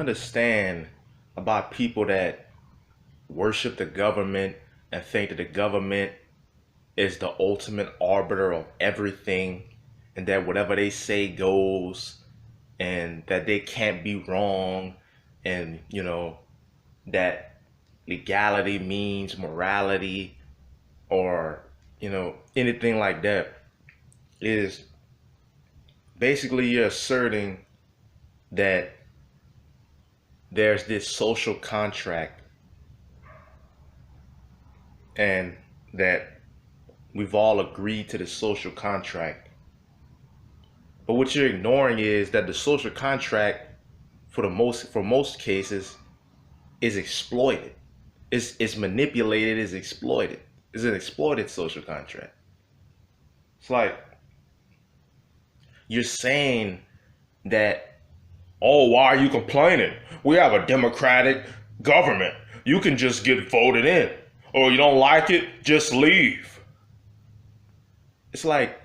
understand about people that worship the government and think that the government is the ultimate arbiter of everything and that whatever they say goes and that they can't be wrong and, that legality means morality or, anything like that is basically you're asserting that there's this social contract and that we've all agreed to the social contract. But what you're ignoring is that the social contract for most cases is exploited. It's manipulated, it's exploited. It's an exploited social contract. It's like you're saying that, oh, why are you complaining? We have a democratic government. You can just get voted in. Or you don't like it, just leave. It's like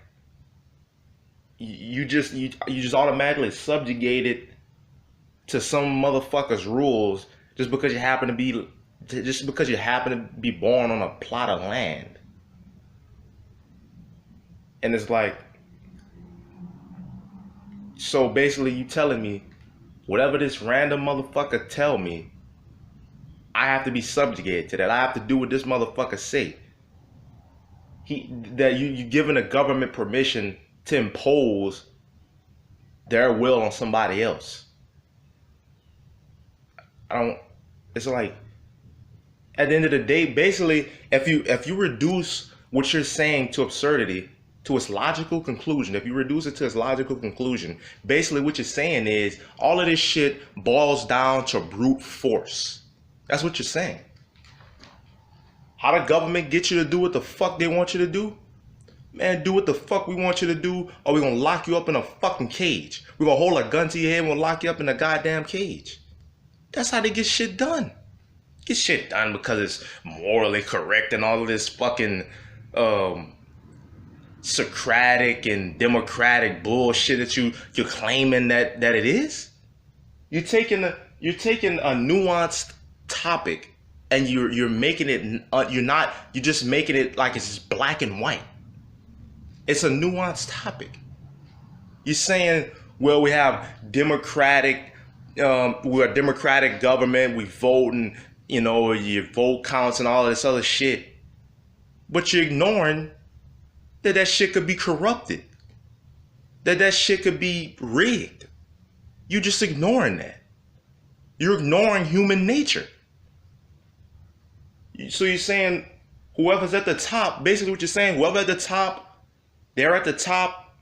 you just automatically subjugated to some motherfucker's rules just because you happen to be born on a plot of land. And it's like, so basically you telling me whatever this random motherfucker tell me, I have to be subjugated to that. I have to do what this motherfucker say. You giving the government permission to impose their will on somebody else. It's like, at the end of the day, basically, if you reduce what you're saying to absurdity, to its logical conclusion, if you reduce it to its logical conclusion, basically what you're saying is all of this shit boils down to brute force. That's what you're saying. How the government get you to do what the fuck they want you to do? Man, do what the fuck we want you to do, or we're gonna lock you up in a fucking cage. We're gonna hold a gun to your head and we'll lock you up in a goddamn cage. That's how they get shit done. Get shit done because it's morally correct and all of this fucking Socratic and democratic bullshit that you're claiming that it is. You're taking a nuanced topic and you're making it you're just making it like it's just black and white. It's a nuanced topic. You're saying, well, we have democratic, we're a democratic government, we vote and, your vote counts and all of this other shit. But you're ignoring that shit could be corrupted. That shit could be rigged. You're just ignoring that. You're ignoring human nature. So you're saying whoever's at the top, basically what you're saying, whoever at the top, they're at the top.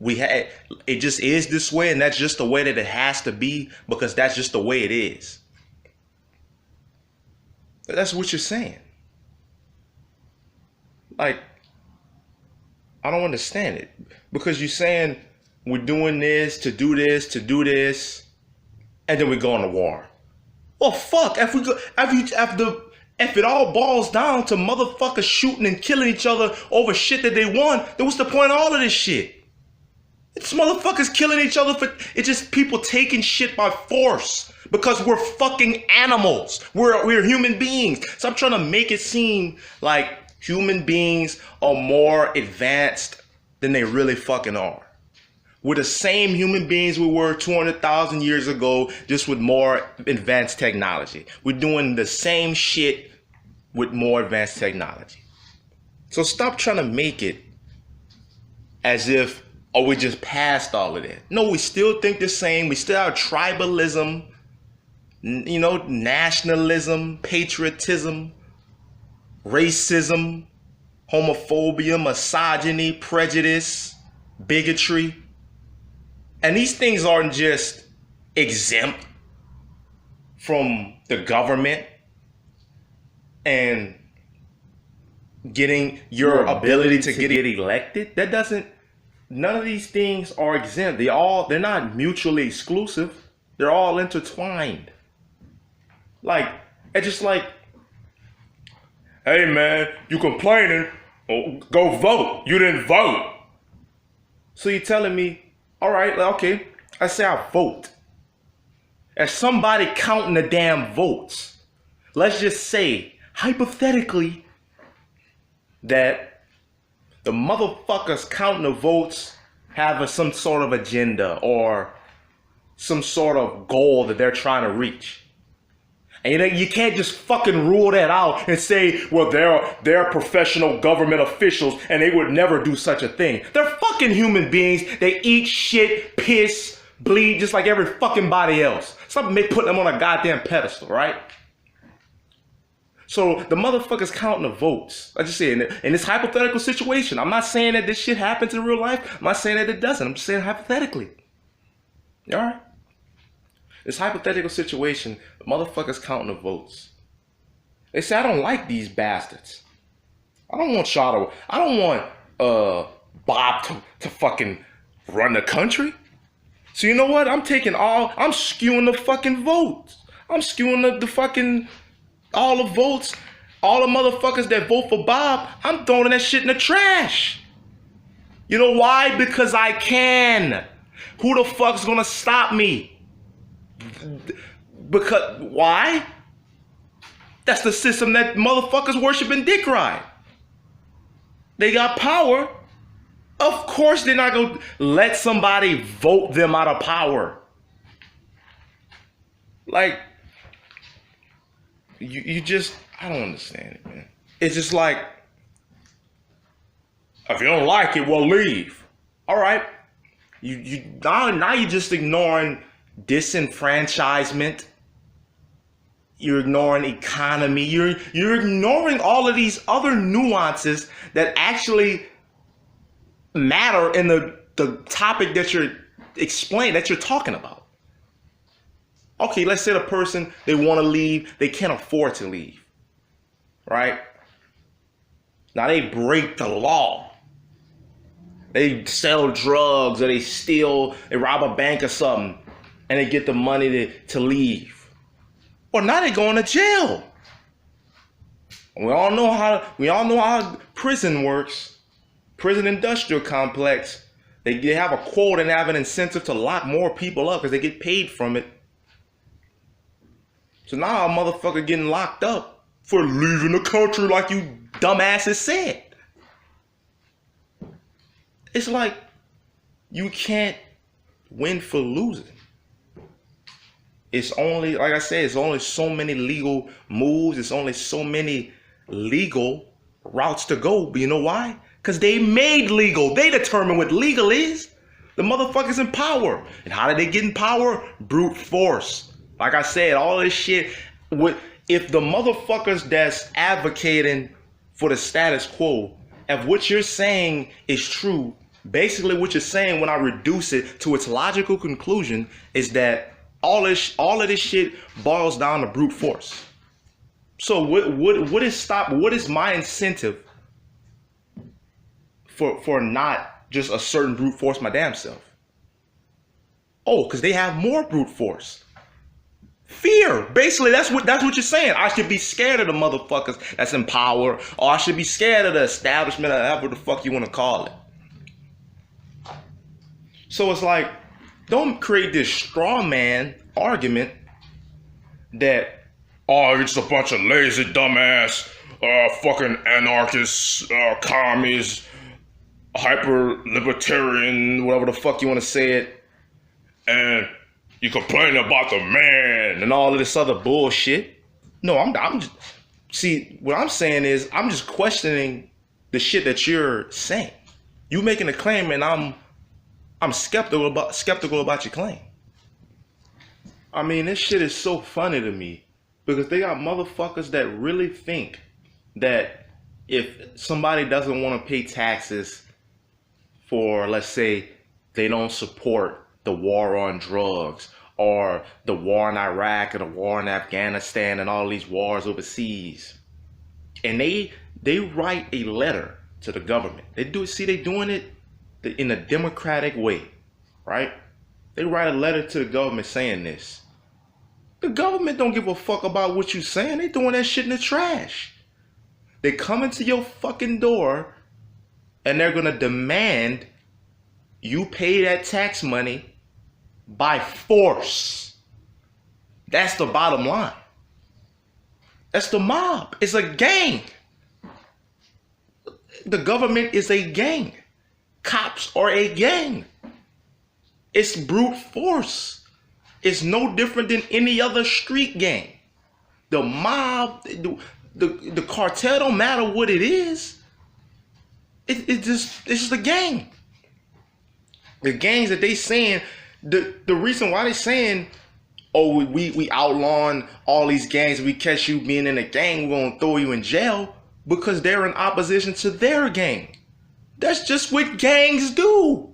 It just is this way, and that's just the way that it has to be because that's just the way it is. That's what you're saying. Like, I don't understand it because you're saying we're doing this, to do this, and then we go on to war. Well, fuck, if it all boils down to motherfuckers shooting and killing each other over shit that they won, then what's the point of all of this shit? It's motherfuckers killing each other it's just people taking shit by force because we're fucking animals. We're human beings. Stop trying to make it seem like human beings are more advanced than they really fucking are. We're the same human beings we were 200,000 years ago, just with more advanced technology. We're doing the same shit with more advanced technology. So stop trying to make it as if, oh, we just passed all of that. No, we still think the same. We still have tribalism, nationalism, patriotism, racism, homophobia, misogyny, prejudice, bigotry. And these things aren't just exempt from the government and getting your ability to get elected. None of these things are exempt. They're not mutually exclusive. They're all intertwined. Like, it's just like, hey man, you complaining, oh, go vote. You didn't vote. So you're telling me, all right, okay, I say I vote. as somebody counting the damn votes. Let's just say, hypothetically, that the motherfuckers counting the votes have some sort of agenda or some sort of goal that they're trying to reach. And you can't just fucking rule that out and say, well, they're professional government officials and they would never do such a thing. They're fucking human beings. They eat shit, piss, bleed just like every fucking body else. Stop putting them on a goddamn pedestal, right? So the motherfuckers counting the votes. I just say in this hypothetical situation, I'm not saying that this shit happens in real life. I'm not saying that it doesn't. I'm just saying hypothetically. All right? This hypothetical situation, the motherfuckers counting the votes. They say, I don't like these bastards. I don't want Bob to fucking run the country. So you know what? I'm skewing the fucking votes. I'm skewing the fucking, all the votes, all the motherfuckers that vote for Bob, I'm throwing that shit in the trash. You know why? Because I can. Who the fuck's gonna stop me? Because, why? That's the system that motherfuckers worship and dick ride. They got power. Of course they're not gonna let somebody vote them out of power. Like, you just, I don't understand it, man. It's just like, if you don't like it, well, leave. All right. Now you're just ignoring disenfranchisement. You're ignoring economy. You're ignoring all of these other nuances that actually matter in the topic that you're explaining, that you're talking about. Okay, let's say the person, they want to leave, they can't afford to leave, right? Now they break the law. They sell drugs or they rob a bank or something, and they get the money to leave. Well, now they're going to jail. We all know how prison works. Prison industrial complex. They have a quote and have an incentive to lock more people up because they get paid from it. So now a motherfucker getting locked up for leaving the country like you dumbasses said. It's like you can't win for losing. It's only, like I said, it's only so many legal moves. It's only so many legal routes to go. But you know why? Because they made legal. They determine what legal is. The motherfuckers in power. And how did they get in power? Brute force. Like I said, all this shit. If the motherfuckers that's advocating for the status quo, if what you're saying is true, basically what you're saying when I reduce it to its logical conclusion is that all of this shit boils down to brute force. So what is my incentive for not just asserting brute force my damn self? Oh, because they have more brute force. Fear. Basically, that's what you're saying. I should be scared of the motherfuckers that's in power, or I should be scared of the establishment, or whatever the fuck you want to call it. So it's like, don't create this straw man argument that, oh, it's a bunch of lazy dumbass, fucking anarchists, commies, hyper libertarian, whatever the fuck you want to say it, and you complain about the man and all of this other bullshit. No, I'm just, see, what I'm saying is I'm just questioning the shit that you're saying. You making a claim and I'm skeptical about your claim. I mean, this shit is so funny to me because they got motherfuckers that really think that if somebody doesn't want to pay taxes for, let's say, they don't support the war on drugs or the war in Iraq or the war in Afghanistan and all these wars overseas, and they write a letter to the government. They doing it in a democratic way, right? They write a letter to the government saying this. The government don't give a fuck about what you saying. They doing that shit in the trash. They coming to your fucking door and they're gonna demand you pay that tax money by force. That's the bottom line. That's the mob. It's a gang. The government is a gang. Cops are a gang. It's brute force. It's no different than any other street gang. The mob, the cartel, don't matter what it is. It's just a gang. The gangs that they saying, the reason why they saying, oh, we outlawing all these gangs, we catch you being in a gang, we're gonna throw you in jail, because they're in opposition to their gang. That's just what gangs do.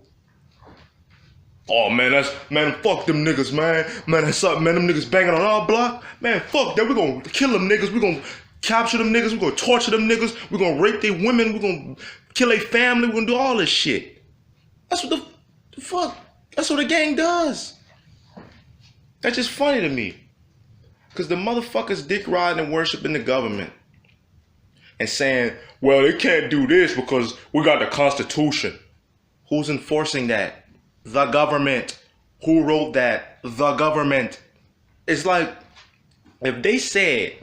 Oh man, fuck them niggas, man. Man, that's up, man. Them niggas banging on our block. Man, fuck that. We're gonna kill them niggas. We're gonna capture them niggas. We're gonna torture them niggas. We're gonna rape their women. We're gonna kill their family. We're gonna do all this shit. That's what the fuck. That's what a gang does. That's just funny to me. Because the motherfuckers dick riding and worshiping the government. And saying, well, they can't do this because we got the Constitution. Who's enforcing that? The government. Who wrote that? The government. It's like, if they said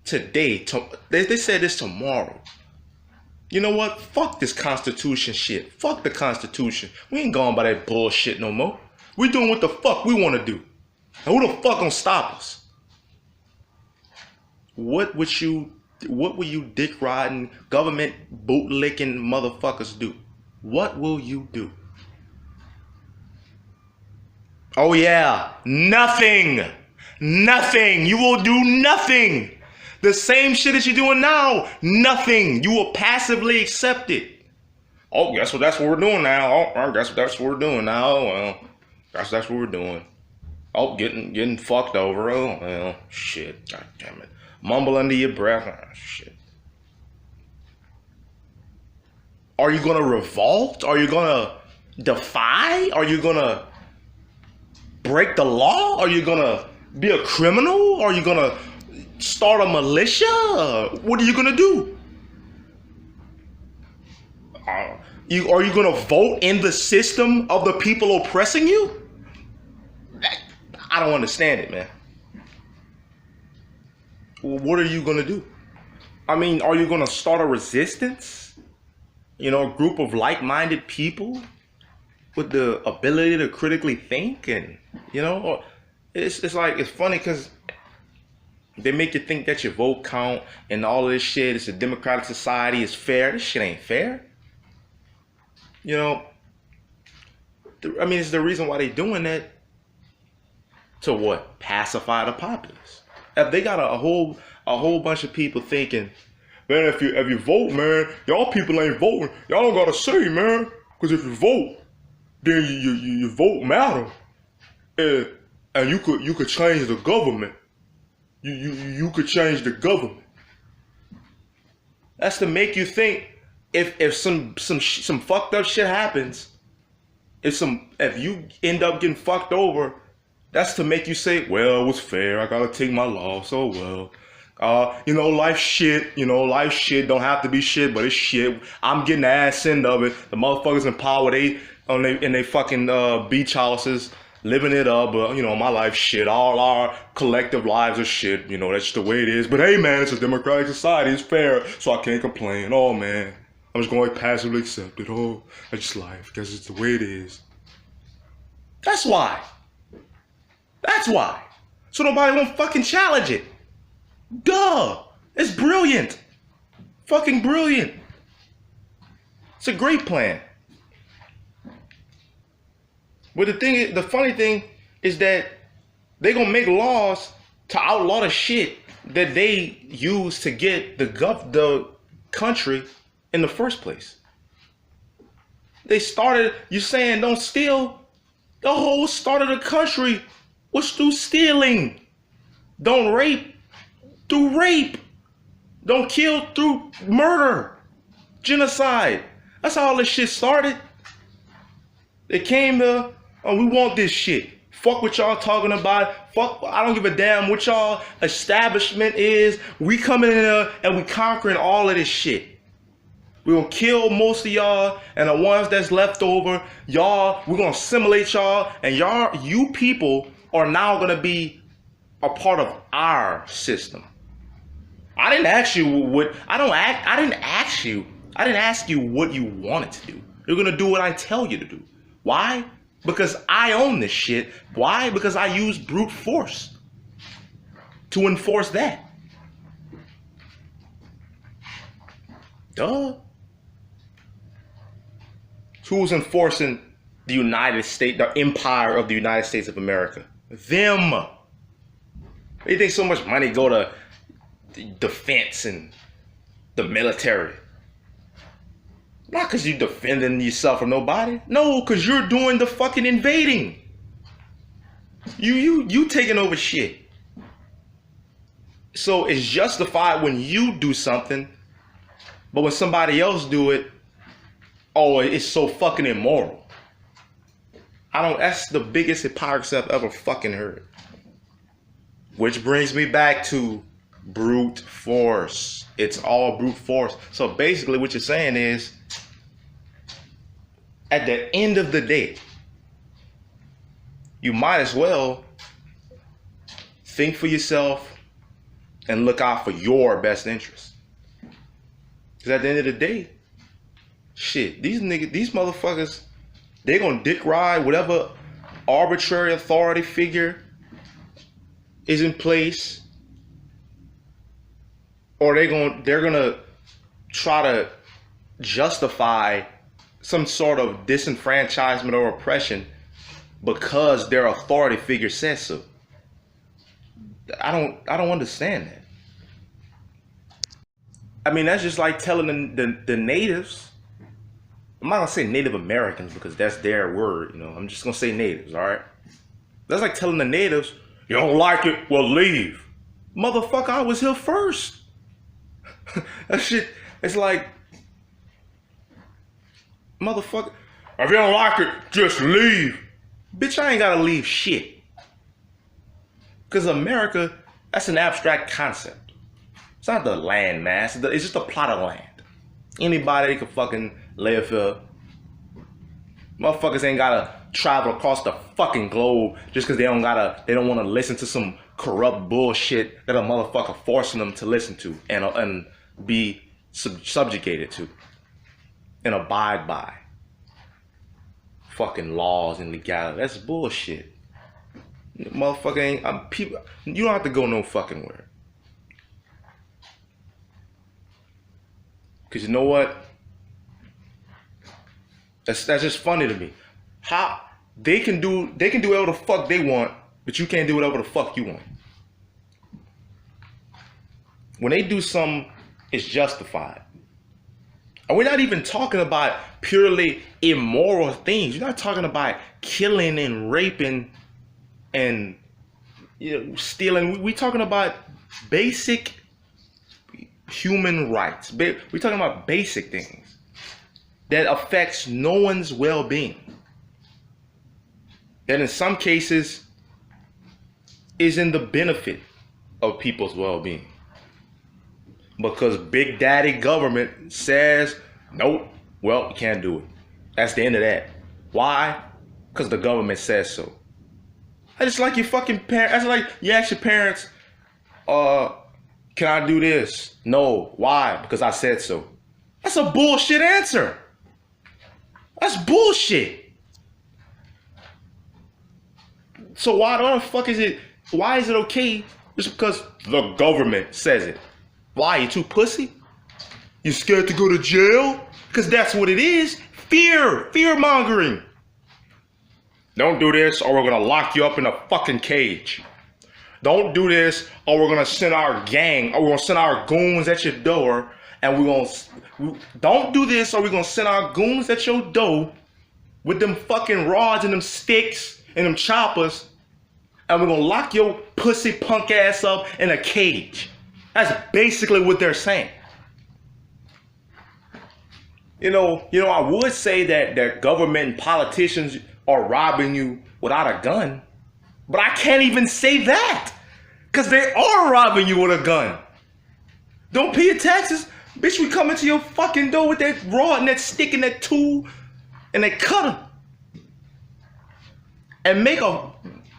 today, they said this tomorrow, you know what? Fuck this Constitution shit. Fuck the Constitution. We ain't going by that bullshit no more. We doing what the fuck we want to do. And who the fuck gonna stop us? What will you dick riding, government bootlicking motherfuckers do? What will you do? Oh yeah, nothing. Nothing. You will do nothing. The same shit that you're doing now, nothing. You will passively accept it. Oh, that's what we're doing now. Oh, that's what we're doing now. Well, that's what we're doing. Oh, getting fucked over. Oh, well, shit. God damn it. Mumble under your breath. Oh, shit. Are you gonna revolt? Are you gonna defy? Are you gonna break the law? Are you gonna be a criminal? Are you gonna start a militia? What are you gonna do? Are you gonna vote in the system of the people oppressing you? I don't understand it, man. What are you gonna do? I mean, are you gonna start a resistance? You know, a group of like-minded people with the ability to critically think, and you know, it's like, it's funny because they make you think that your vote count and all of this shit. It's a democratic society. It's fair. This shit ain't fair. You know, I mean, it's the reason why they doing that. To what? Pacify the populace. If they got a whole bunch of people thinking, man, if you vote, man, y'all people ain't voting. Y'all don't gotta say, man, because if you vote, then your vote matter, and you could change the government. You could change the government. That's to make you think if some fucked up shit happens, if you end up getting fucked over, that's to make you say, well, it was fair. I gotta take my loss. Oh well. You know, life shit. You know, life shit don't have to be shit, but it's shit. I'm getting the ass end of it. The motherfuckers in power, in they fucking beach houses, living it up. But you know, my life shit. All our collective lives are shit. You know, that's just the way it is. But hey, man, it's a democratic society. It's fair, so I can't complain. Oh man, I'm just going to passively accept it. Oh, that's just life, because it's the way it is. That's why. That's why. So nobody won't fucking challenge it. Duh. It's brilliant. Fucking brilliant. It's a great plan. But the funny thing is that they gonna make laws to outlaw the shit that they use to get the country in the first place. They started, you saying don't steal? The whole start of the country was through stealing. Don't rape through rape. Don't kill through murder. Genocide. That's how all this shit started. They came to, oh, we want this shit. Fuck what y'all talking about. Fuck, I don't give a damn what y'all establishment is. We coming in there and we conquering all of this shit. We're gonna kill most of y'all, and the ones that's left over, y'all, we're gonna assimilate y'all, and you people are now gonna be are part of our system. I didn't ask you I didn't ask you what you wanted to do. You're gonna do what I tell you to do. Why? Because I own this shit. Why? Because I use brute force to enforce that. Duh. Who's enforcing the United States, the empire of the United States of America? Them. They think so much money go to defense and the military. Not because you defending yourself from nobody. No, because you're doing the fucking invading. You taking over shit. So it's justified when you do something, but when somebody else do it, oh, it's so fucking immoral. That's the biggest hypocrisy I've ever fucking heard. Which brings me back to brute force. It's all brute force. So basically what you're saying is, at the end of the day, you might as well think for yourself and look out for your best interest. Because at the end of the day, shit, these motherfuckers, they gonna dick ride whatever arbitrary authority figure is in place, or they're gonna try to justify some sort of disenfranchisement or oppression because their authority figure says so. I don't understand that. I mean, that's just like telling the natives. I'm not gonna say Native Americans because that's their word, you know. I'm just gonna say natives, all right? That's like telling the natives, you don't like it, well, leave. Motherfucker, I was here first. That shit, it's like, motherfucker, if you don't like it, just leave. Bitch, I ain't gotta leave shit. Because America, that's an abstract concept. It's not the land mass, it's just a plot of land. Anybody can fucking live here. Motherfuckers ain't gotta travel across the fucking globe just because they don't want to listen to some corrupt bullshit that a motherfucker forcing them to listen to and be subjugated to and abide by. Fucking laws and legality. That's bullshit. Motherfucker ain't people. You don't have to go no fucking where. Cause you know what? That's just funny to me. How they can do whatever the fuck they want, but you can't do whatever the fuck you want. When they do something, it's justified. And we're not even talking about purely immoral things. You're not talking about killing and raping and stealing. We're talking about basic human rights. We're talking about basic things that affects no one's well-being. That in some cases is in the benefit of people's well-being. Because Big Daddy government says, nope, well, you can't do it. That's the end of that. Why? Because the government says so. It's like your fucking parents. That's like you ask your parents, can I do this? No. Why? Because I said so. That's a bullshit answer. That's bullshit. So why the fuck is it okay just because the government says it? Why? You too pussy? You scared to go to jail? Because that's what it is. Fear mongering. Don't do this or we're going to lock you up in a fucking cage. Don't do this or we're going to send our gang or we're going to send our goons at your door and don't do this or we're going to send our goons at your door with them fucking rods and them sticks and them choppers and we're going to lock your pussy punk ass up in a cage. That's basically what they're saying. You know, I would say that government and politicians are robbing you without a gun, but I can't even say that because they are robbing you with a gun. Don't pay your taxes, bitch. We come into your fucking door with that rod and that stick and that tool and that cutter and make a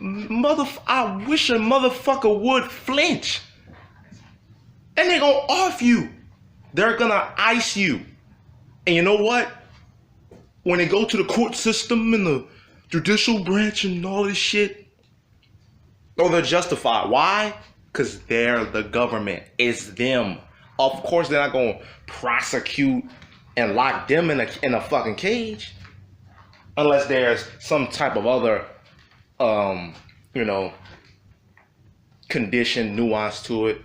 I wish a motherfucker would flinch. And they gonna off you. They're gonna ice you. And you know what? When they go to the court system and the judicial branch and all this shit, oh, they're justified. Why? Because they're the government. It's them. Of course, they're not gonna prosecute and lock them in a fucking cage. Unless there's some type of other, condition, nuance to it.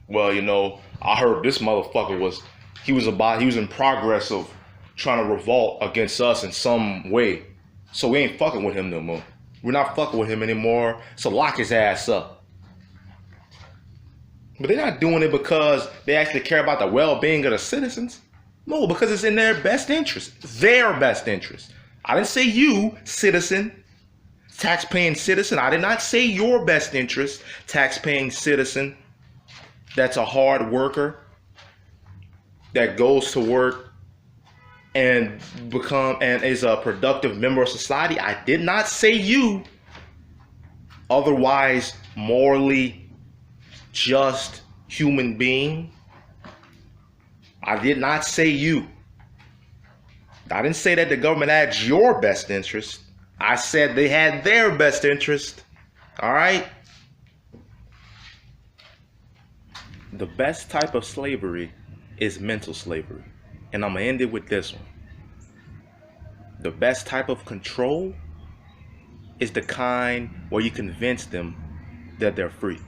Well, I heard this motherfucker was in progress of trying to revolt against us in some way. So we ain't fucking with him no more. We're not fucking with him anymore. So lock his ass up. But they're not doing it because they actually care about the well-being of the citizens. No, because it's in their best interest. Their best interest. I didn't say you, citizen, tax-paying citizen. I did not say your best interest, tax-paying citizen. That's a hard worker that goes to work and is a productive member of society. I did not say you, otherwise morally just human being. I did not say you. I didn't say that the government had your best interest. I said they had their best interest. All right? The best type of slavery is mental slavery. And I'm going to end it with this one. The best type of control is the kind where you convince them that they're free.